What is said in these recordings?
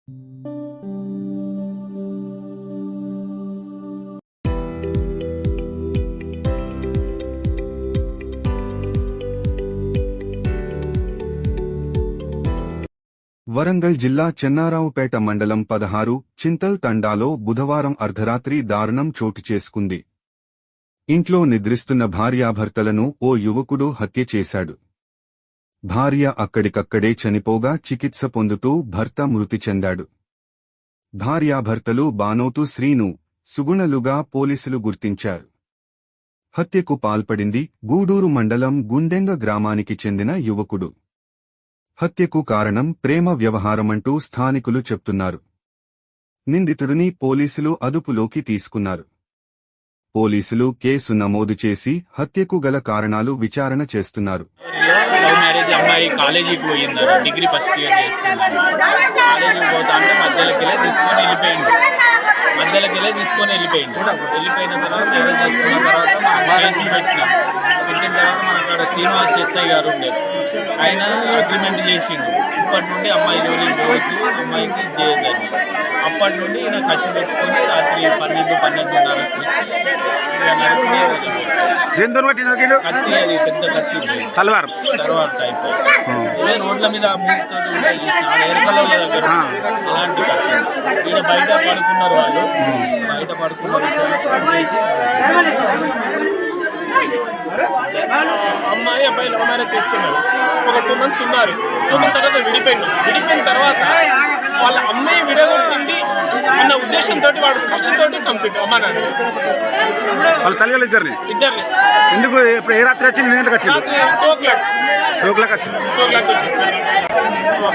వరంగల్ జిల్లా చెన్నారావుపేట మండలం 16 చింతల్ తండాలో బుధవారం అర్ధరాత్రి దారుణం చోటు చేసుకుంది. ఇంట్లో నిద్రిస్తున్న భార్యాభర్తలను ఓ యువకుడు హత్య చేశాడు. భార్య అక్కడికక్కడే చనిపోగా చికిత్స పొందుతూ భర్త మృతి చెందాడు. భార్యాభర్తలు బానోతు శ్రీను, సుగుణలుగా పోలీసులు గుర్తించారు. హత్యకు పాల్పడింది గూడూరు మండలం గుండెంగ గ్రామానికి చెందిన యువకుడు. హత్యకు కారణం ప్రేమ వ్యవహారమంటూ స్థానికులు చెప్తున్నారు. నిందితుడిని పోలీసులు అదుపులోకి తీసుకున్నారు. పోలీసులు కేసు నమోదు చేసి హత్యకు గల కారణాలు విచారణ చేస్తున్నారు. లవ్ మ్యారేజ్ అమ్మాయి కాలేజీకి పోయింది, డిగ్రీ ఫస్ట్ ఇయర్ చేస్తున్నాను. కాలేజీకి పోతా అంటే మధ్యలోకి తీసుకొని వెళ్ళిపోయింది. వెళ్ళిపోయిన తర్వాత మ్యారేజ్ చేసుకున్న తర్వాత కేసులు పెట్టిన తర్వాత మన శ్రీనివాస్ ఎస్ఐ గారు ఉండేది, ఆయన అగ్రిమెంట్ చేసిండు. ఇప్పటి నుండి అమ్మాయి జోలికి పోవచ్చు, అమ్మాయికి చేయొద్దని. అప్పటి నుండి ఈయన కసి పెట్టుకుని రాత్రి 12:30 కత్తి, అది పెద్ద కత్తి తలవారు టైప్ రోడ్ల మీద ఎరకల దగ్గర అలాంటి కత్తి. ఈయన బయట పడుకున్నారు, వాళ్ళు బయట పడుకున్నారు. అమ్మాయి అబ్బాయి లవ్ మ్యారేజ్ చేసుకున్నారు. ఒక 2 months ఉన్నారు. 2 months తర్వాత విడిపోయిన తర్వాత వాళ్ళ అమ్మాయి విడగొట్టింది అన్న ఉద్దేశంతో వాడు కష్టతోటి చంపిండు అమ్మ నాన్న. వాళ్ళ తల్లిదండ్రులు ఇద్దరిని ఎందుకు ఏ రాత్రి వచ్చింది? రాత్రి 2 o'clock వచ్చింది.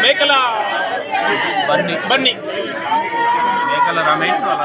మేకల బన్నీ మేకల రమేష్ వాళ్ళ